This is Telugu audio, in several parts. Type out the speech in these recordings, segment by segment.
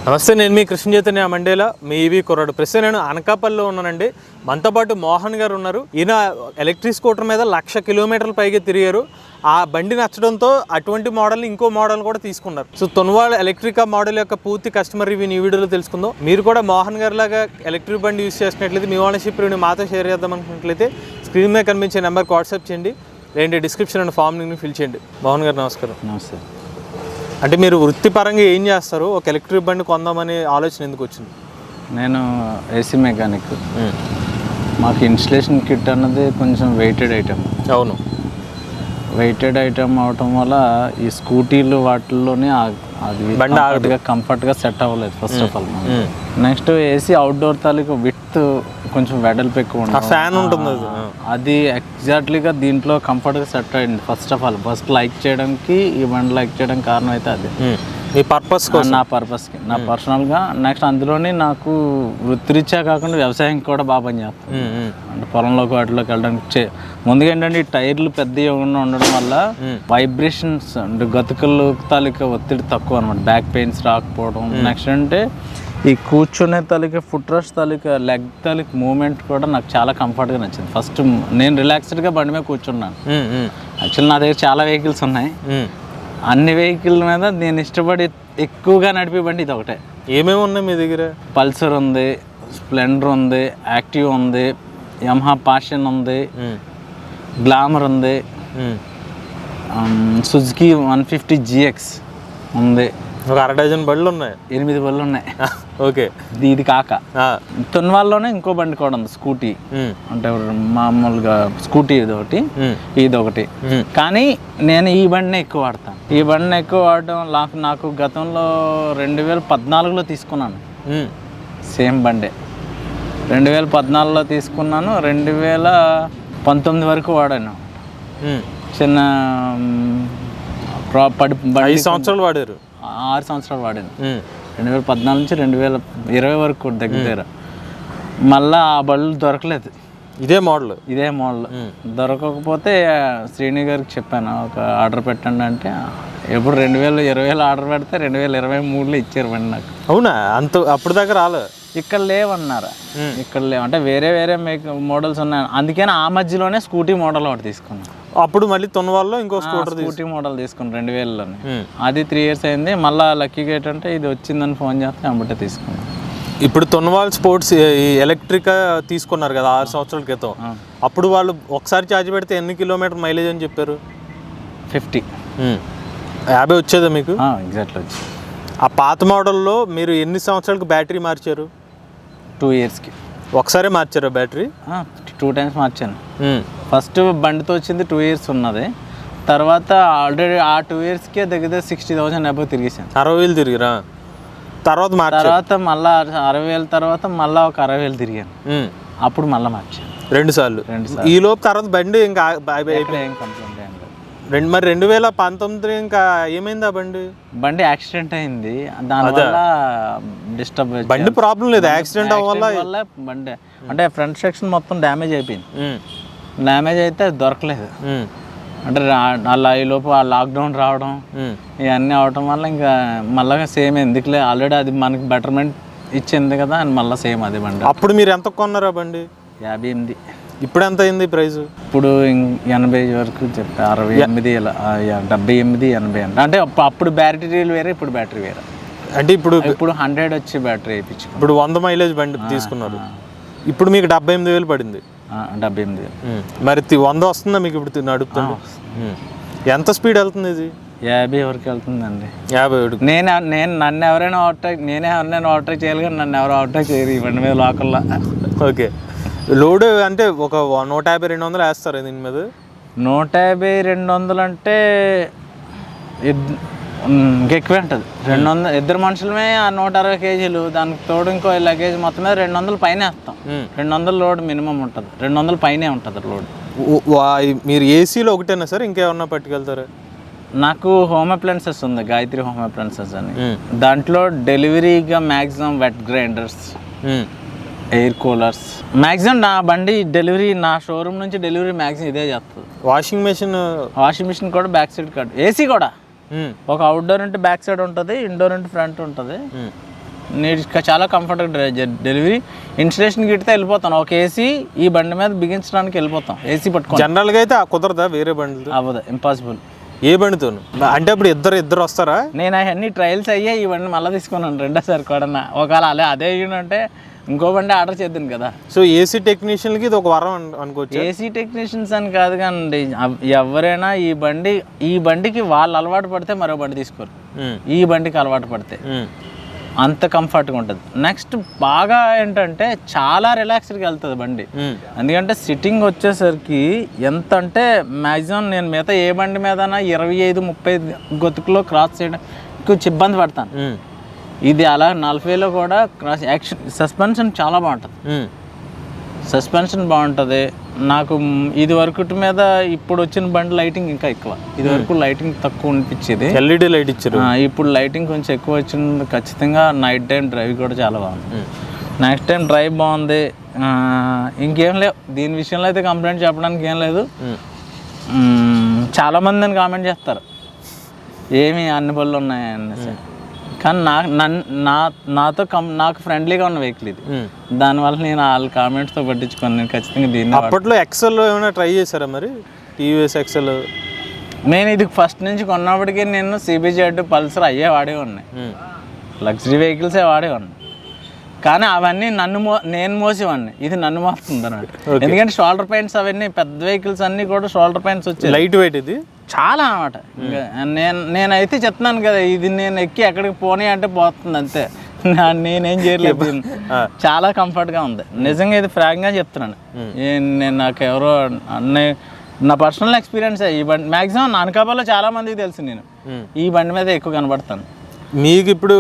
నమస్తే, నేను మీ కృష్ణ చైతన్య మండేల, మీ ఈవీ కుర్రాడు. ప్రస్తుతం నేను అనకాపల్లిలో ఉన్నానండి. మనతో పాటు మోహన్ గారు ఉన్నారు. ఈయన ఎలక్ట్రిక్ స్కూటర్ మీద 1,00,000 కిలోమీటర్ల పైగా తిరిగారు. ఆ బండి నచ్చడంతో అటువంటి మోడల్ని ఇంకో మోడల్ కూడా తీసుకున్నారు. సో తొన్వాల్ ఎలక్ట్రికా మోడల్ యొక్క పూర్తి కస్టమర్ రివ్యూ ఈ వీడియోలో తెలుసుకుందాం. మీరు కూడా మోహన్ గారి లాగా ఎలక్ట్రిక్ బండి యూస్ చేసినట్లయితే మీ ఓనర్షిప్ రివ్యూని మాతో షేర్ చేద్దాం అనుకున్నట్లయితే స్క్రీన్ మీద కనిపించే నెంబర్కి వాట్సాప్ చేయండి, లేదంటే డిస్క్రిప్షన్ అండ్ ఫామ్ ని ఫిల్ చేయండి. మోహన్ గారు నమస్కారం. నమస్తే. అంటే మీరు వృత్తిపరంగా ఏం చేస్తారు? ఒక ఎలక్ట్రిక్ బండి కొందామనే ఆలోచన ఎందుకు వచ్చింది? నేను ఏసీ మెకానిక్. మాకు ఇన్స్టలేషన్ కిట్ అన్నది కొంచెం వెయిటెడ్ ఐటమ్. అవును, వెయిటెడ్ ఐటమ్ అవటం వల్ల ఈ స్కూటీలు వాటిల్లోనే అది కంఫర్ట్గా సెట్ అవ్వలేదు first of all. Next AC outdoor తాలూకు విత్ కొంచెం వెడల్పు ఎక్కువ ఉంటుంది, ఫ్యాన్ ఉంటుంది, అది ఎగ్జాక్ట్లీగా దీంట్లో కంఫర్ట్గా సెట్ అయ్యింది. First of all first like చేయడానికి, ఈ బండి లైక్ చేయడానికి కారణం అయితే అదే. మీ పర్పస్, నా పర్పస్కి, నా పర్సనల్గా. నెక్స్ట్ అందులోని నాకు వృత్తిరీత్యా కాకుండా వ్యవసాయం కూడా బాగా పనిచేస్తాను. అంటే పొలంలోకి వాటిలోకి వెళ్ళడానికి ముందుగా ఏంటంటే ఈ టైర్లు పెద్దగా ఉండడం వల్ల వైబ్రేషన్స్ అంటే గతుకులు తాలూకా ఒత్తిడి తక్కువ అనమాట, బ్యాక్ పెయిన్స్ రాకపోవడం. నెక్స్ట్ అంటే ఈ కూర్చునే తాలూకా ఫుట్ రెస్ట్ తాలూకా లెగ్ తాలూకా మూమెంట్ కూడా నాకు చాలా కంఫర్ట్గా నచ్చింది. ఫస్ట్ నేను రిలాక్స్డ్గా బండి మీద కూర్చున్నాను. యాక్చువల్లీ నా దగ్గర చాలా వెహికల్స్ ఉన్నాయి. అన్ని వెహికల్ మీద నేను ఇష్టపడి ఎక్కువగా నడిపే బండి ఇది ఒకటే. ఏమేమి ఉన్నాయి మీ దగ్గర? పల్సర్ ఉంది, స్ప్లెండర్ ఉంది, యాక్టివ్ ఉంది, యమహా పాషన్ ఉంది, గ్లామర్ ఉంది, సుజుకి 150 GX ఉంది. ఒక 1/2 డజన్ బళ్ళు ఉన్నాయి, 8 బళ్ళు ఉన్నాయి. ఓకే, ఇది కాక తొన్వాల్లోనే ఇంకో బండి కూడా ఉంది, స్కూటీ. అంటే మామూలుగా స్కూటీ ఇదొకటి. కానీ నేను ఈ బండిని ఎక్కువ వాడతాను. ఈ బండిని ఎక్కువ వాడడం నాకు గతంలో 2014లో తీసుకున్నాను. సేమ్ బండే 2014లో తీసుకున్నాను, 2019 వరకు వాడాను. చిన్న 5 సంవత్సరాలు వాడారు. 6 సంవత్సరాలు వాడాను. 2014 నుంచి 2020 వరకు దగ్గర. మళ్ళీ ఆ బళ్ళు దొరకలేదు. ఇదే మోడల్ దొరకకపోతే శ్రీని గారికి చెప్పాను, ఒక ఆర్డర్ పెట్టండి అంటే ఎప్పుడు 2020లో ఆర్డర్ పెడితే 2023లో ఇచ్చారు బండి నాకు. అవునా? అప్పుడు దాకా రాలేదు. ఇక్కడ లేవన్నారు. ఇక్కడ లేవు అంటే వేరే మోడల్స్ ఉన్నాయి. అందుకని ఆ మధ్యలోనే స్కూటీ మోడల్ ఒకటి తీసుకున్నాను. అప్పుడు మళ్ళీ తొన్వాల్లో ఇంకో స్కూటీ మోడల్ తీసుకున్నాను 2000లోనే. అది 3 years అయింది. మళ్ళీ లక్కీగా ఏంటంటే ఇది వచ్చిందని ఫోన్ చేస్తే అమ్మటే తీసుకున్నాను. ఇప్పుడు తొన్వాల్ స్పోర్ట్స్ ఈ ఎలక్ట్రిక్ తీసుకున్నారు కదా 6 సంవత్సరాల క్రితం. అప్పుడు వాళ్ళు ఒకసారి ఛార్జ్ పెడితే ఎన్ని కిలోమీటర్ మైలేజ్ అని చెప్పారు? 50 వచ్చేదా మీకు? ఎగ్జాక్ట్లీ వచ్చి. ఆ పాత మోడల్లో మీరు ఎన్ని సంవత్సరాలకు బ్యాటరీ మార్చారు? 2 yearsకి ఒకసారి మార్చారా బ్యాటరీ? 2 times మార్చాను. ఫస్ట్ బండితో వచ్చింది 2 years ఉన్నది. తర్వాత ఆల్రెడీ ఆ 2 yearsకే దగ్గర 60,000 అబౌవ్ తిరిగేసాను. 60,000 తిరిగిరా? తర్వాత మళ్ళీ 60,000 తర్వాత మళ్ళీ ఒక 60,000 తిరిగాను. అప్పుడు మళ్ళీ మార్చాను 2 సార్లు. ఈ లోపు తర్వాత బండి ఇంకా ఏం కంప్లైంట్ మరి 2019 ఇంకా ఏమైంది? ఆ బండి యాక్సిడెంట్ అయింది. దానివల్ల డిస్టర్బ్ బండి ప్రాబ్లం లేదు, యాక్సిడెంట్ వల్ల బండి అంటే ఫ్రంట్ సెక్షన్ మొత్తం డ్యామేజ్ అయిపోయింది. డ్యామేజ్ అయితే దొరకలేదు. అంటే అలా ఈ లోపు ఆ లాక్డౌన్ రావడం ఇవన్నీ అవడం వల్ల ఇంకా మళ్ళీ సేమ్ ఎందుకులే, ఆల్రెడీ అది మనకి బెటర్మెంట్ ఇచ్చింది కదా అని మళ్ళీ సేమ్ అదే బండి. అప్పుడు మీరు ఎంత కొన్నారా బండి? 58. ఇప్పుడు ఎంత అయింది ప్రైస్? ఇప్పుడు 80 వరకు చెప్పా, 68, 78, 80 అంటే అప్పుడు బ్యాటరీలు వేరే, ఇప్పుడు బ్యాటరీ వేరే. అంటే ఇప్పుడు 100 వచ్చి బ్యాటరీ వేయించు. ఇప్పుడు 100 మైలేజ్ బండి తీసుకున్నారు. ఇప్పుడు మీకు 78,000 పడింది. 78,000. మరి 100 వస్తుందా మీకు ఇప్పుడు నడుపుతుంది? ఎంత స్పీడ్ వెళ్తుంది ఇది? 50 వరకు వెళ్తుందండి. 50. నన్ను ఎవరైనా ఓవర్టేక్ చేయాలి, కానీ నన్ను ఎవరు ఓవర్టేక్ చేయరు ఈ బండి మీద లోకల్లో. ఓకే, లోడ్ అంటే ఒక 150-200 వేస్తారు దీని మీద? 150-200 అంటే ఇంకెక్కువే ఉంటుంది. 200 ఇద్దరు మనుషులమే 160 kgs, దానికి తోడు ఇంకో లగేజ్ మొత్తం మీద 200 పైన వేస్తాం. 200 లోడ్ మినిమం ఉంటుంది, 200 పైనే ఉంటుంది లోడ్. మీరు ఏసీలో ఒకటేనా సార్, ఇంకేమన్నా పట్టుకెళ్తారా? నాకు హోమ్ అప్లయన్సెస్ ఉంది, గాయత్రి హోమ్ అప్లయన్సెస్ అని. దాంట్లో డెలివరీగా maximum wet grinders, air coolers, maximum నా బండి డెలివరీ, నా షోరూమ్ నుంచి డెలివరీ మ్యాక్సిమం ఇదే చేస్తుంది. వాషింగ్ మిషన్ కూడా బ్యాక్ సైడ్ కట్, ఏసీ కూడా ఒక అవుట్డోర్ అంటే బ్యాక్ సైడ్ ఉంటుంది, ఇండోర్ అంటే ఫ్రంట్ ఉంటుంది. నీకు చాలా కంఫర్ట్గా డెలివరీ. ఇన్స్టలేషన్కి ఇడితే వెళ్ళిపోతాను, ఒక ఏసీ ఈ బండి మీద బిగించడానికి వెళ్ళిపోతాం, ఏసీ పట్టుకోండి. జనరల్గా అయితే కుదరదా వేరే బండి? అవ్వదు, ఇంపాసిబుల్. ఏ బండితోను అంటే ఇప్పుడు ఇద్దరు వస్తారా? నేను అవన్నీ ట్రయల్స్ అయ్యాయి, ఈ బండి మళ్ళీ తీసుకున్నాను రెండోసారి కూడా. ఒకవేళ అదే అయ్యిందంటే ఇంకో బండి ఆర్డర్ చేద్దాను కదా. సో ఏసీ టెక్నీషియన్కి ఇది ఒక వరం అనుకోవచ్చు. ఏసీ టెక్నీషియన్స్ అని కాదు కానీ ఎవరైనా ఈ బండికి వాళ్ళు అలవాటు పడితే మరో బండి తీసుకోరు, ఈ బండికి అలవాటు పడితే అంత కంఫర్ట్గా ఉంటుంది. నెక్స్ట్ బాగా ఏంటంటే చాలా రిలాక్స్డ్గా వెళ్తుంది బండి. ఎందుకంటే సిట్టింగ్ వచ్చేసరికి ఎంత అంటే మ్యాక్సిమం నేను మిగతా ఏ బండి మీద 25-30 గొతుకులో క్రాస్ చేయడం కొంచెం ఇబ్బంది పడతాను. ఇది అలా 40లో కూడా క్రాస్. యాక్షన్ సస్పెన్షన్ చాలా బాగుంటుంది, సస్పెన్షన్ బాగుంటుంది. నాకు ఇది వరకు మీద ఇప్పుడు వచ్చిన బండి లైటింగ్ ఇంకా ఎక్కువ, ఇది వరకు లైటింగ్ తక్కువ అనిపించేది, ఎల్ఈడి లైట్ ఇచ్చారు. ఇప్పుడు లైటింగ్ కొంచెం ఎక్కువ వచ్చింది. ఖచ్చితంగా నైట్ టైం డ్రైవ్ కూడా చాలా బాగుంది. నెక్స్ట్ టైం డ్రైవ్ బాగుంది, ఇంకేం లేవు దీని విషయంలో అయితే కంప్లైంట్ చెప్పడానికి ఏం లేదు. చాలామంది అని కామెంట్ చేస్తారు ఏమి అన్ని బళ్ళు ఉన్నాయనేసి, కానీ నాకు ఫ్రెండ్లీగా ఉన్న వెహికల్ ఇది. దానివల్ల నేను వాళ్ళ కామెంట్స్తో పట్టించుకోను, నేను ఖచ్చితంగా దీన్ని. అప్పట్లో ఎక్సెల్ ఏమైనా ట్రై చేశారా మరి? టీవీఎస్ ఎక్సెల్ నేను ఇది ఫస్ట్ నుంచి కొన్నప్పటికీ నేను CBZ, పల్సర్ అయ్యే వాడే ఉన్నాయి, లగ్జరీ వెహికల్సే వాడే ఉన్నాయి. కానీ అవన్నీ నేను మోసేవాడిని, ఇది నన్ను మోస్తుంది అన్నట్టు. ఎందుకంటే షోల్డర్ పెయింట్స్ అవన్నీ పెద్ద వెహికల్స్ అన్నీ కూడా షోల్డర్ పెయింట్స్ వచ్చాయి, లైట్ వెయిట్ ఇది చాలా అనమాట. నేనైతే చెప్తున్నాను కదా, ఇది నేను ఎక్కి ఎక్కడికి పోనీ అంటే పోతుంది అంతే, నేనేం చేయలేదు. చాలా కంఫర్ట్గా ఉంది నిజంగా, ఇది ఫ్రాంక్గా చెప్తున్నాను. నేను నాకు ఎవరో నా పర్సనల్ ఎక్స్పీరియన్స్ ఈ బండి మ్యాక్సిమం అనకాపల్లో చాలా మందికి తెలుసు, నేను ఈ బండి మీద ఎక్కువ కనబడతాను. మీకు ఇప్పుడు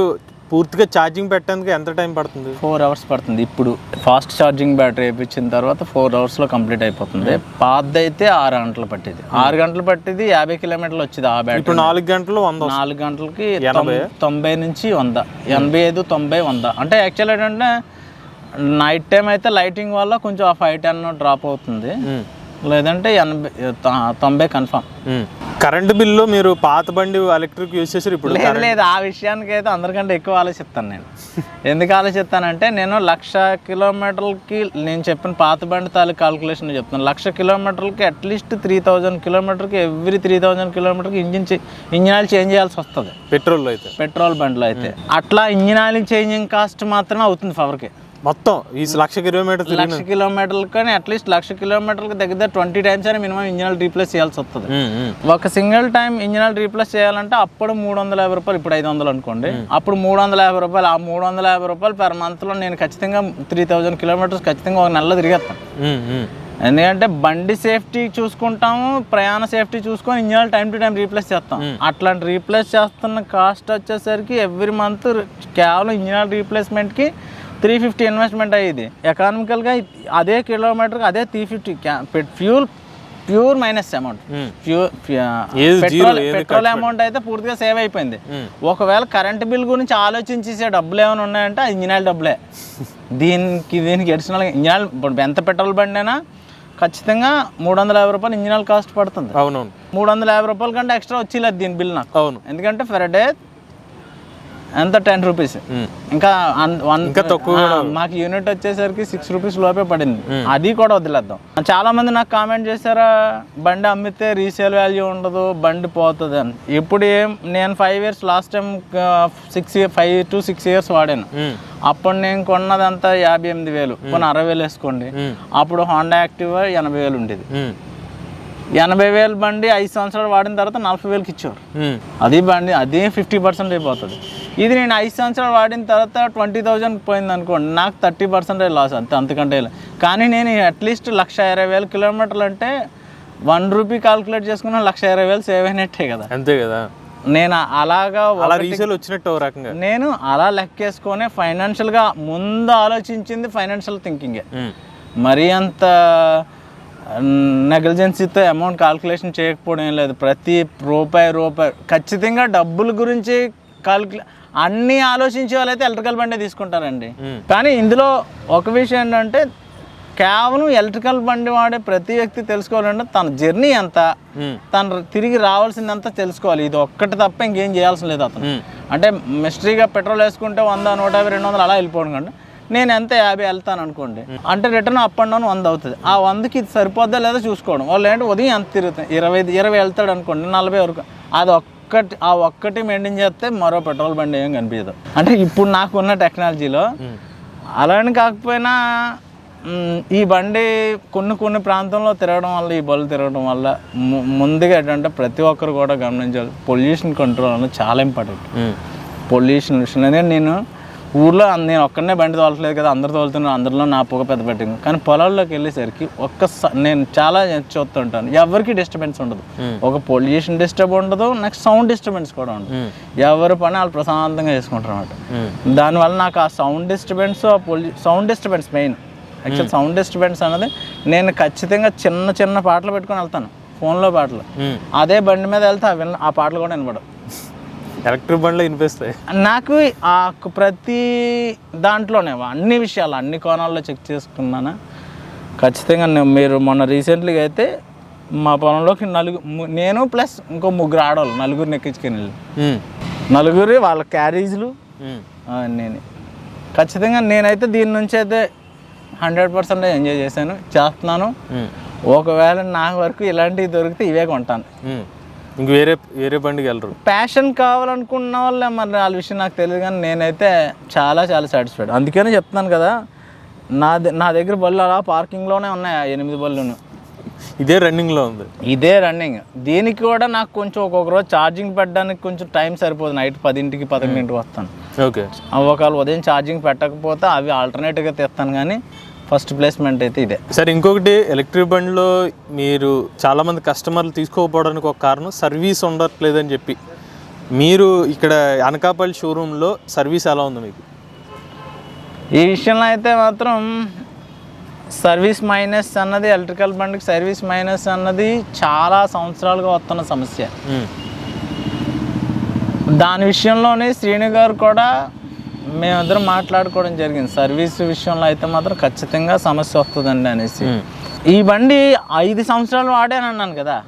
పూర్తిగా ఛార్జింగ్ పెట్టడానికి ఎంత టైం పడుతుంది? 4 hours పడుతుంది. ఇప్పుడు ఫాస్ట్ ఛార్జింగ్ బ్యాటరీ వేయించిన తర్వాత 4 hours కంప్లీట్ అయిపోతుంది. పాతది అయితే 6 గంటలు పట్టేది, 6 గంటలు పట్టేది, 50 కిలోమీటర్లు వచ్చేది. ఆ బ్యాటరీ ఇప్పుడు 4 గంటలు 4 గంటలకి 90 నుంచి 100, 85, 90, 100. అంటే యాక్చువల్ ఏంటంటే నైట్ టైం అయితే లైటింగ్ వల్ల కొంచెం ఆ 5-10 డ్రాప్ అవుతుంది, లేదంటే 80-90 కన్ఫామ్. కరెంట్ బిల్లు మీరు పాత బండి ఎలక్ట్రిక్ యూజ్ చేసారు ఇప్పుడు? లేదు, ఆ విషయానికి అయితే అందరికంటే ఎక్కువ ఆలోచిస్తాను నేను. ఎందుకు ఆలోచిస్తానంటే నేను 1,00,000 కిలోమీటర్లకి, నేను చెప్పిన పాత బండి తాలూకు క్యాల్కులేషన్ చెప్తాను, 1,00,000 కిలోమీటర్లకి అట్లీస్ట్ 3,000 కిలోమీటర్కి ఎవ్రీ 3,000 కిలోమీటర్కి ఇంజిన్ ఆయిల్ చేంజ్ చేయాల్సి వస్తుంది పెట్రోల్ బండిలో అయితే. అట్లా ఇంజిన్ ఆయిల్ చేంజింగ్ కాస్ట్ మాత్రమే అవుతుంది పవర్కి. మొత్తం ఈ 1,00,000 కిలోమీటర్ 1,00,000 కిలోమీటర్లు కానీ అట్లీస్ట్ 1,00,000 కిలోమీటర్లకు దగ్గర 20 times అని మినిమం ఇంజిన్ ఆయిల్ రీప్లేస్ చేయాల్సి వస్తుంది. ఒక single time engine oil replace చేయాలంటే అప్పుడు 350 రూపాయలు, ఇప్పుడు 500 అనుకోండి, అప్పుడు 350 రూపాయలు. ఆ 350 రూపాయలు పెర్ మంత్లో నేను ఖచ్చితంగా 3,000 కిలోమీటర్స్ ఖచ్చితంగా ఒక నెలలో తిరిగేస్తాను. ఎందుకంటే బండి సేఫ్టీ చూసుకుంటాము, ప్రయాణ సేఫ్టీ చూసుకొని engine oil time to time replace చేస్తాం. అట్లాంటి రీప్లేస్ చేస్తున్న కాస్ట్ వచ్చేసరికి ఎవ్రీ మంత్ కేవలం ఇంజిన్ ఆయిల్ రీప్లేస్మెంట్కి 350 ఇన్వెస్ట్మెంట్ అయ్యేది. ఎకానమికల్గా అదే కిలోమీటర్కి అదే 350 pure minus amount. Petrol amount అయితే పూర్తిగా సేవ్ అయిపోయింది. ఒకవేళ కరెంట్ బిల్ గురించి ఆలోచించేసే డబ్బులు ఏమైనా ఉన్నాయంటే ఇంజిన్ ఆయిల్ డబ్బులే. దీనికి అడిషనల్ ఇంజిన్ ఆయిల్, ఇప్పుడు ఎంత పెట్రోల్ బండి అయినా ఖచ్చితంగా 350 రూపాయలు ఇంజిన్ ఆయిల్ కాస్ట్ పడుతుంది. అవునవును, 350 రూపాయల కంటే ఎక్స్ట్రా వచ్చేలేదు దీని బిల్ నాకు. అవును, ఎందుకంటే ఫర్ డే ఎంత 10 రూపీస్, ఇంకా తక్కువ. మాకు యూనిట్ వచ్చేసరికి 6 రూపీస్ లోపే పడింది, అది కూడా వదిలేద్దాం. చాలా మంది నాకు కామెంట్ చేశారా, బండి అమ్మితే రీసేల్ వాల్యూ ఉండదు, బండి పోతుంది అని. ఇప్పుడు నేను 5 years last time 5 to 6 years వాడాను. అప్పుడు నేను కొన్నదంతా 58,000, కొన్ని 60,000 వేసుకోండి. అప్పుడు హోండా యాక్టివా 80,000 ఉండేది. 80,000 బండి 5 సంవత్సరాలు వాడిన తర్వాత 40,000కి ఇచ్చేవారు. అది బండి అదే 50% అయిపోతుంది. ఇది నేను 5 సంవత్సరాలు వాడిన తర్వాత 20,000 పోయింది అనుకోండి, నాకు 30% లాస్, అంతకంటే. కానీ నేను అట్లీస్ట్ 1,20,000 కిలోమీటర్లు అంటే 1 రూపీ కాల్కులేట్ చేసుకున్నా 1,20,000 సేవ్ అయినట్టే కదా. అంతే కదా. నేను అలాగా వచ్చినట్టు రకంగా నేను అలా లెక్కేసుకొని ఫైనాన్షియల్గా ముందు ఆలోచించింది ఫైనాన్షియల్ థింకింగే. మరీ అంత నెగ్లిజెన్సీతో అమౌంట్ కాల్కులేషన్ చేయకపోవడం లేదు. ప్రతి రూపాయి ఖచ్చితంగా డబ్బుల గురించి అన్నీ ఆలోచించే వాళ్ళైతే ఎలక్ట్రికల్ బండి తీసుకుంటారండి. కానీ ఇందులో ఒక విషయం ఏంటంటే కేవలం ఎలక్ట్రికల్ బండి వాడే ప్రతి వ్యక్తి తెలుసుకోవాలంటే తన జర్నీ ఎంత, తను తిరిగి రావాల్సిందంతా తెలుసుకోవాలి. ఇది ఒక్కటి తప్ప ఇంకేం చేయాల్సిన లేదు అతను. అంటే మిస్టరీగా పెట్రోల్ వేసుకుంటే 100, 150, 200 అలా వెళ్ళిపోవడం కంటే నేను ఎంత 50 వెళ్తాను అనుకోండి, అంటే రిటర్న్ అప్ అండ్ డౌన్ 100 అవుతుంది. ఆ 100కి ఇది సరిపోద్దా లేదా చూసుకోవడం. వాళ్ళు ఏంటంటే ఉదయం ఎంత తిరుగుతాయి, 20 వెళ్తాడు అనుకోండి, 40 వరకు. అది ఒక్కటి మెయింటైన్ చేస్తే మరో పెట్రోల్ బండి ఏం కనిపించదు. అంటే ఇప్పుడు నాకున్న టెక్నాలజీలో అలాని కాకపోయినా ఈ బండి కొన్ని ప్రాంతంలో తిరగడం వల్ల, ఈ బళ్ళు తిరగడం వల్ల ముందుగా ఏంటంటే ప్రతి ఒక్కరు కూడా గమనించాలి, పొల్యూషన్ కంట్రోల్ అనేది చాలా ఇంపార్టెంట్. పొల్యూషన్ విషయంలో నేను ఊర్లో నేను ఒక్కడనే బండి తోలట్లేదు కదా, అందరు తోలుతున్నాను, అందరిలో నా పొగ పెద్ద పెట్టింది. కానీ పొలాల్లోకి వెళ్ళేసరికి నేను చాలా చూస్తుంటాను, ఎవరికి డిస్టర్బెన్స్ ఉండదు. ఒక పొల్యూషన్ డిస్టర్బ్ ఉండదు, నెక్స్ట్ సౌండ్ డిస్టర్బెన్స్ కూడా ఉండదు. ఎవరి పని వాళ్ళు ప్రశాంతంగా చేసుకుంటారు అన్నమాట. దానివల్ల నాకు ఆ sound disturbance main. Actual sound disturbance అనేది నేను ఖచ్చితంగా చిన్న పాటలు పెట్టుకొని వెళ్తాను, ఫోన్లో పాటలు. అదే బండి మీద వెళ్తే ఆ పాటలు కూడా వినపడవు. ఎలక్ట్రిక్ బండ్లో వినిపిస్తాయి నాకు. ఆ ప్రతి దాంట్లోనే అన్ని విషయాలు అన్ని కోణాల్లో చెక్ చేసుకున్నాను ఖచ్చితంగా. మీరు మొన్న రీసెంట్లీగా అయితే మా పొలంలోకి నేను ప్లస్ ఇంకో 3 ఆడవాళ్ళు, 4 ఎక్కించుకొని వెళ్ళి, 4 వాళ్ళ క్యారేజ్లు నేను. ఖచ్చితంగా నేనైతే దీని నుంచి అయితే 100% ఎంజాయ్ చేస్తున్నాను. ఒకవేళ నా వరకు ఇలాంటివి దొరికితే ఇవే కొంటాను. ఇంక వేరే బండికి వెళ్ళరు. ప్యాషన్ కావాలనుకున్న వాళ్ళే, మరి వాళ్ళ విషయం నాకు తెలియదు, కానీ నేనైతే చాలా సాటిస్ఫైడ్. అందుకనే చెప్తున్నాను కదా, నా దగ్గర బళ్ళు అలా పార్కింగ్లోనే ఉన్నాయి, 8 బళ్ళును. ఇదే రన్నింగ్లో ఉంది. ఇదే రన్నింగ్. దీనికి కూడా నాకు కొంచెం ఒక్కొక్క రోజు ఛార్జింగ్ పెట్టడానికి కొంచెం టైం సరిపోదు. నైట్ 10కి 11కి వస్తాను. ఓకే. ఒకవేళ ఉదయం ఛార్జింగ్ పెట్టకపోతే అవి ఆల్టర్నేటివ్గా తెస్తాను, కానీ ఫస్ట్ ప్లేస్మెంట్ అయితే ఇదే. సరే, ఇంకొకటి ఎలక్ట్రిక్ బండిలో మీరు చాలామంది కస్టమర్లు తీసుకోకపోవడానికి ఒక కారణం సర్వీస్ ఉండట్లేదని చెప్పి. మీరు ఇక్కడ అనకాపల్లి షోరూంలో సర్వీస్ ఎలా ఉంది మీకు? ఈ విషయంలో అయితే మాత్రం సర్వీస్ మైనస్ అన్నది, ఎలక్ట్రికల్ బండికి సర్వీస్ మైనస్ అన్నది చాలా సంవత్సరాలుగా వస్తున్న సమస్య. దాని విషయంలోనే శ్రీను గారు కూడా మేమిద్దరం మాట్లాడుకోవడం జరిగింది. సర్వీస్ విషయంలో అయితే మాత్రం ఖచ్చితంగా సమస్య వస్తుందండి అనేసి. ఈ బండి 5 సంవత్సరాలు వాడాను అన్నాను కదా,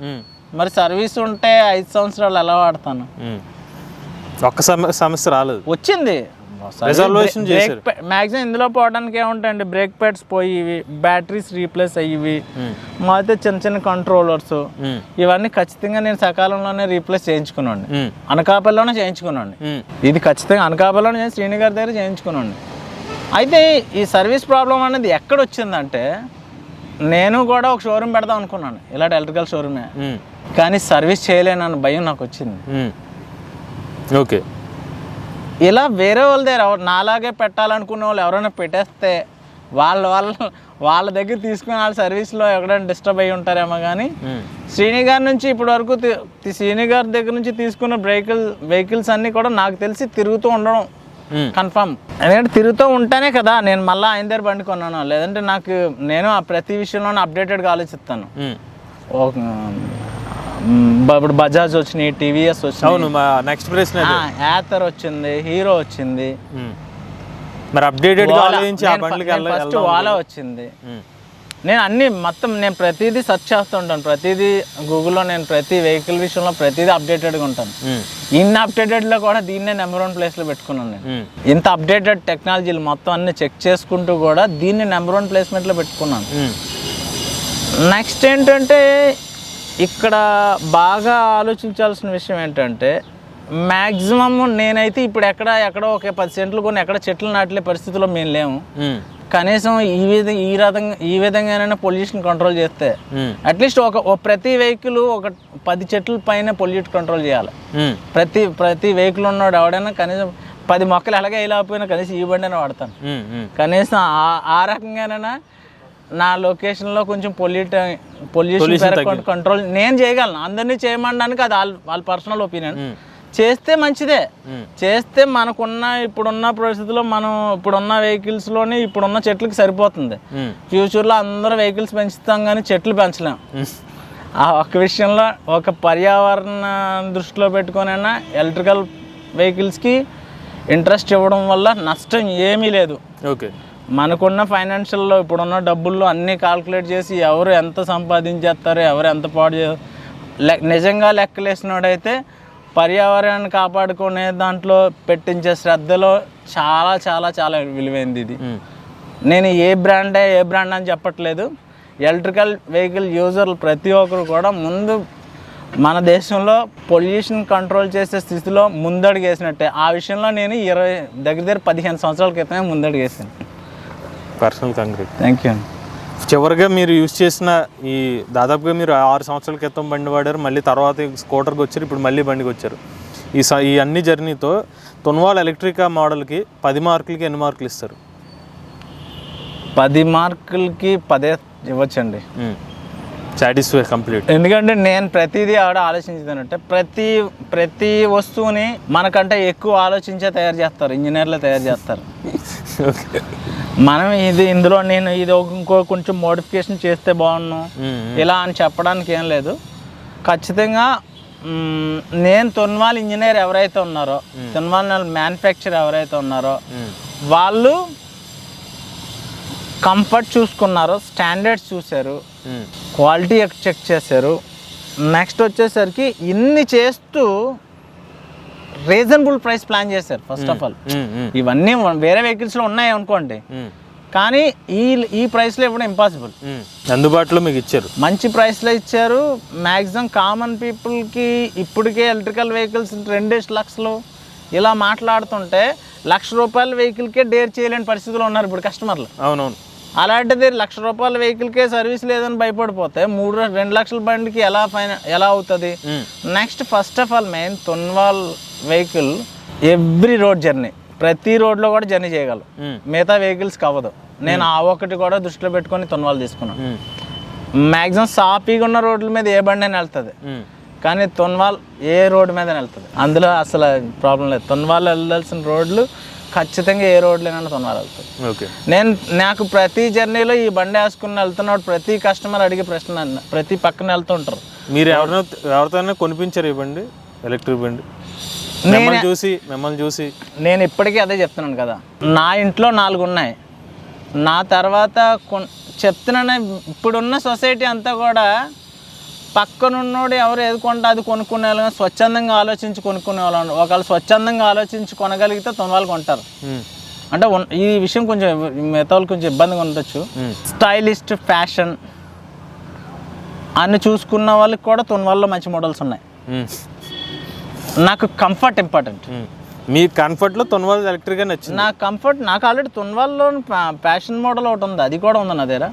మరి సర్వీస్ ఉంటే 5 సంవత్సరాలు ఎలా వాడతాను? ఒక్క సమస్య రాలేదు, వచ్చింది. మ్యాక్సిమం ఇందులో పోవడానికి ఏముంటాయండి, బ్రేక్ ప్యాడ్స్ పోయివి, బ్యాటరీస్ రీప్లేస్ అయ్యివి, మాతో చిన్న కంట్రోలర్స్, ఇవన్నీ ఖచ్చితంగా నేను సకాలంలోనే రీప్లేస్ చేయించుకున్నాను. అనకాపల్లిలోనే చేయించుకున్నాను. ఇది ఖచ్చితంగా అనకాపల్లిలోనే శ్రీను గారి దగ్గర చేయించుకున్నాను. అయితే ఈ సర్వీస్ ప్రాబ్లం అనేది ఎక్కడ వచ్చిందంటే, నేను కూడా ఒక షోరూమ్ పెడదాం అనుకున్నాను, ఇలాంటి ఎలక్ట్రికల్ షోరూమే, కానీ సర్వీస్ చేయలేనన్న భయం నాకు వచ్చింది. ఓకే. ఇలా వేరే వాళ్ళ దగ్గర నాలాగే పెట్టాలనుకునే వాళ్ళు ఎవరైనా పెట్టేస్తే వాళ్ళ దగ్గర తీసుకుని వాళ్ళ సర్వీస్లో ఎక్కడైనా డిస్టర్బ్ అయ్యి ఉంటారేమో. కానీ శ్రీని గారి నుంచి ఇప్పటి వరకు శ్రీని గారి దగ్గర నుంచి తీసుకున్న వెహికల్స్ అన్నీ కూడా నాకు తెలిసి తిరుగుతూ ఉండడం కన్ఫర్మ్. ఎందుకంటే తిరుగుతూ ఉంటేనే కదా నేను మళ్ళీ ఆయన దగ్గర బండి కొన్నాను. లేదంటే నేను ఆ ప్రతి విషయంలోనే అప్డేటెడ్గా ఆలోచిస్తాను. ఇప్పుడు బజాజ్ వచ్చినాయి, టీవీఎస్ వచ్చినాయి, యాథర్ వచ్చింది, హీరో వచ్చింది, మరి అప్డేటెడ్ ఫస్ట్ వాలా వచ్చింది. నేను అన్ని మొత్తం నేను ప్రతిదీ సెర్చ్ చేస్తూ ఉంటాను. ప్రతిదీ గూగుల్లో నేను ప్రతి వెహికల్ విషయంలో ప్రతిదీ అప్డేటెడ్గా ఉంటాను. ఇన్ని అప్డేటెడ్లో కూడా దీన్నే నెంబర్ 1 ప్లేస్లో పెట్టుకున్నాను నేను. ఇంత అప్డేటెడ్ టెక్నాలజీలు మొత్తం అన్ని చెక్ చేసుకుంటూ కూడా దీన్ని నెంబర్ 1 ప్లేస్మెంట్లో పెట్టుకున్నాను. నెక్స్ట్ ఏంటంటే, ఇక్కడ బాగా ఆలోచించాల్సిన విషయం ఏంటంటే, మ్యాక్సిమం నేనైతే ఇప్పుడు ఎక్కడో ఒక 10 సెంట్లు కొని ఎక్కడ చెట్లు నాటలే పరిస్థితిలో మేము లేము. కనీసం ఈ విధంగానైనా పొల్యూషన్ కంట్రోల్ చేస్తే అట్లీస్ట్ ప్రతి వెహికల్ ఒక 10 చెట్ల పైన పొల్యూట్ కంట్రోల్ చేయాలి. ప్రతి వెహికల్ ఉన్నాడు ఎవడైనా కనీసం 10 మొక్కలు ఎలాగే వేయలేకపోయినా కనీసం ఈ బండి అయినా వాడతాను. కనీసం ఆ రకంగానైనా నా లొకేషన్లో కొంచెం పొల్యూషన్ కంట్రోల్ నేను చేయగలను. అందరినీ చేయమనడానికి అది వాళ్ళ పర్సనల్ ఒపీనియన్. చేస్తే మంచిదే. చేస్తే ఇప్పుడున్న పరిస్థితుల్లో మనం ఇప్పుడున్న వెహికల్స్లోనే ఇప్పుడున్న చెట్లకి సరిపోతుంది. ఫ్యూచర్లో అందరూ వెహికల్స్ పెంచుతాం కానీ చెట్లు పెంచలేం. ఆ ఒక్క విషయంలో ఒక పర్యావరణ దృష్టిలో పెట్టుకొనైనా ఎలక్ట్రికల్ వెహికల్స్కి ఇంట్రెస్ట్ ఇవ్వడం వల్ల నష్టం ఏమీ లేదు. ఓకే. మనకున్న ఫైనాన్షియల్లో ఇప్పుడున్న డబ్బుల్లో అన్నీ కాల్కులేట్ చేసి ఎవరు ఎంత సంపాదించేస్తారు, ఎవరు ఎంత నిజంగా లెక్కలేసినోడైతే పర్యావరణాన్ని కాపాడుకునే దాంట్లో పెట్టించే శ్రద్ధలో చాలా చాలా చాలా విలువైంది ఇది. నేను ఏ బ్రాండ్ అని చెప్పట్లేదు. ఎలక్ట్రికల్ వెహికల్ యూజర్లు ప్రతి ఒక్కరు కూడా ముందు మన దేశంలో పొల్యూషన్ కంట్రోల్ చేసే స్థితిలో ముందడుగు వేసినట్టే. ఆ విషయంలో నేను దగ్గర 15 సంవత్సరాల క్రితమే ముందడుగు వేసాను. పర్సనల్ కాంగ్రెట్. Thank you. చివరిగా మీరు యూజ్ చేసిన ఈ దాదాపుగా మీరు 6 సంవత్సరాల క్రితం బండి వాడారు, మళ్ళీ తర్వాత స్కూటర్కి వచ్చారు, ఇప్పుడు మళ్ళీ బండికి వచ్చారు. ఈ అన్ని జర్నీతో తొన్వాల్ ఎలక్ట్రికా మోడల్కి 10 మార్కులకి ఎన్ని మార్కులు ఇస్తారు? 10 మార్కులకి 10 ఇవ్వచ్చండి. Satisfy complete. ఎందుకంటే నేను ప్రతిదీ ఆలోచించానంటే ప్రతి వస్తువుని మనకంటే ఎక్కువ ఆలోచించే తయారు చేస్తారు, ఇంజనీర్లే తయారు చేస్తారు. మనం ఇందులో నేను ఇది ఇంకో కొంచెం మోడిఫికేషన్ చేస్తే బాగున్నాను ఇలా అని చెప్పడానికి ఏం లేదు. ఖచ్చితంగా నేను తొన్వాల్ ఇంజనీర్ ఎవరైతే ఉన్నారో, తొన్వాల్ మ్యానుఫ్యాక్చర్ ఎవరైతే ఉన్నారో వాళ్ళు కంఫర్ట్ చూసుకున్నారు, స్టాండర్డ్స్ చూశారు, క్వాలిటీ చెక్ చేశారు. నెక్స్ట్ వచ్చేసరికి ఇన్ని చేస్తూ రీజనబుల్ ప్రైస్ ప్లాన్ చేశారు. ఫస్ట్ ఆఫ్ ఆల్ ఇవన్నీ వేరే వెహికల్స్లో ఉన్నాయి అనుకోండి, కానీ ఈ ప్రైస్లో ఇవ్వడం ఇంపాసిబుల్. అందుబాటులో మీకు ఇచ్చారు, మంచి ప్రైస్లో ఇచ్చారు. మ్యాక్సిమం కామన్ పీపుల్కి ఇప్పటికే ఎలక్ట్రికల్ వెహికల్స్ 2 లక్షలు ఇలా మాట్లాడుతుంటే ₹1,00,000 వెహికల్కే డేర్ చేయలేని పరిస్థితుల్లో ఉన్నారు ఇప్పుడు కస్టమర్లు. అవునవును. అలాంటిది ₹1,00,000 వెహికల్కే సర్వీస్ లేదని భయపడిపోతే 2 లక్షల బండికి ఎలా అవుతుంది? Next first of all main తొన్వాల్ వెహికల్ ఎవ్రీ రోడ్ జర్నీ, ప్రతి రోడ్లో కూడా జర్నీ చేయగలరు. మిగతా వెహికల్స్కి అవ్వదు. నేను ఆ ఒక్కటి కూడా దృష్టిలో పెట్టుకొని తొన్వాల్ తీసుకున్నాను. మ్యాక్సిమం సాఫీగా ఉన్న రోడ్ల మీద ఏ బండి అయినా వెళ్తుంది, కానీ తొన్వాల్ ఏ రోడ్డు మీద వెళ్తుంది, అందులో అసలు ప్రాబ్లం లేదు. తొన్వాల్ వెళ్ళాల్సిన రోడ్లు ఖచ్చితంగా ఏ రోడ్లైనా తొన్వాల్ వెళ్తుంది. ఓకే. నాకు ప్రతి జర్నీలో ఈ బండి వేసుకుని వెళ్తున్నాడు ప్రతి కస్టమర్ అడిగే ప్రశ్న, ప్రతి పక్కన వెళ్తుంటారు. మీరు ఎవరితోనే కొనిపించారు ఈ బండి, ఎలక్ట్రిక్ బండి? మిమ్మల్ని చూసి నేను ఇప్పటికీ అదే చెప్తున్నాను కదా, నా ఇంట్లో 4 ఉన్నాయి. నా తర్వాత చెప్తున్నాను, ఇప్పుడున్న సొసైటీ అంతా కూడా పక్కనున్నోడు ఎవరు ఏది కొంటే అది కొనుక్కునే వాళ్ళు, స్వచ్ఛందంగా ఆలోచించి కొనుక్కునే వాళ్ళు. ఒకవేళ స్వచ్ఛందంగా ఆలోచించి కొనగలిగితే తొన్వాల్ కొంటారు. అంటే ఈ విషయం కొంచెం మిగతా వాళ్ళు కొంచెం ఇబ్బందిగా ఉండొచ్చు. స్టైలిస్ట్, ఫ్యాషన్ అన్ని చూసుకున్న వాళ్ళకి కూడా తొన్వాల్లో మంచి మోడల్స్ ఉన్నాయి. నాకు కంఫర్ట్ ఇంపార్టెంట్. మీ కంఫర్ట్లో తొన్వాల్ ఎలక్ట్రిక్గా నచ్చింది? నాకు కంఫర్ట్, నాకు ఆల్రెడీ తొన్వాల్లో ప్యాషన్ మోడల్ ఒకటి ఉంది, అది కూడా ఉంది నా దగ్గర.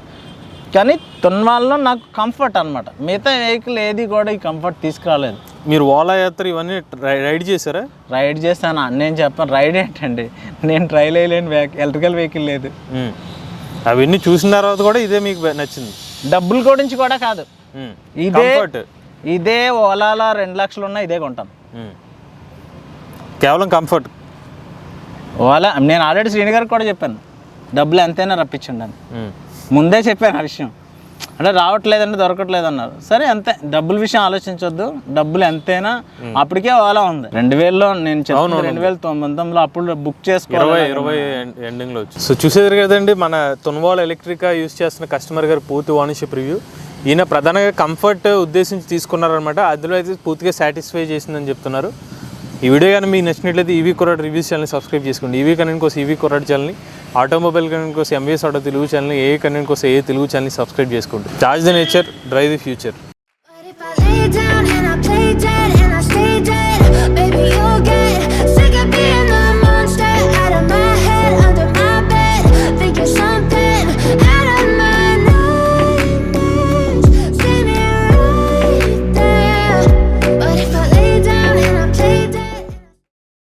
కానీ తొన్వాల్లో నాకు కంఫర్ట్ అనమాట. మిగతా వెహికల్ ఏది కూడా ఈ కంఫర్ట్ తీసుకురాలేదు. మీరు ఓలా యాత్ర ఇవన్నీ రైడ్ చేశారా? రైడ్ చేశాను. నేను చెప్పాను రైడ్ ఏంటండి, నేను ట్రైల్ వేయలేని ఎలక్ట్రికల్ వెహికల్ లేదు. అవన్నీ చూసిన తర్వాత కూడా ఇదే మీకు నచ్చింది? డబ్బుల గురించి కూడా కాదు, ఇదే ఓలాలో 2 లక్షలు ఉన్నా ఇదే కొంటాను. కేవలం కంఫర్ట్. ఓలా నేను ఆల్రెడీ శ్రీని గారికి కూడా చెప్పాను, డబ్బులు ఎంతైనా రప్పించండి అని ముందే చెప్పాను ఆ విషయం. అంటే రావట్లేదంటే దొరకట్లేదు అన్నారు. సరే అంతే, డబ్బుల విషయం ఆలోచించొద్దు, డబ్బులు ఎంతైనా. అప్పటికే ఓలా ఉంది 2000లో, నేను చెప్పాను 2019లో అప్పుడు బుక్ చేసుకోవాలి, 2020 ఎండింగ్లో వచ్చి. సో చూసేది కదండి మన తొన్వాల్ ఎలక్ట్రికా యూజ్ చేస్తున్న కస్టమర్ గారు పూర్తి ఓనర్షిప్ రివ్యూ. ఈయన ప్రధానంగా కంఫర్ట్ ఉద్దేశించి తీసుకున్నారనమాట. అందులో అయితే పూర్తిగా సాటిస్ఫై చేసిందని చెప్తున్నారు. ఈ వీడియో కానీ మీకు నచ్చినట్లయితే ఈవీ కొరాడ్ రివ్యూస్ ఛానల్ని సబ్స్క్రైబ్ చేసుకోండి. ఈవీ కంటెంట్ కోసం ఈవీ కొరాడ్ ఛానల్ని, ఆటోమొబైల్ కంటెంట్ కోసం ఎంవీఎస్ ఆటో తెలుగు ఛానల్ని, ఏ కంటెంట్ కోసం ఏ తెలుగు ఛానల్ని సబ్స్క్రైబ్ చేసుకోండి. Charge the nature, drive the future.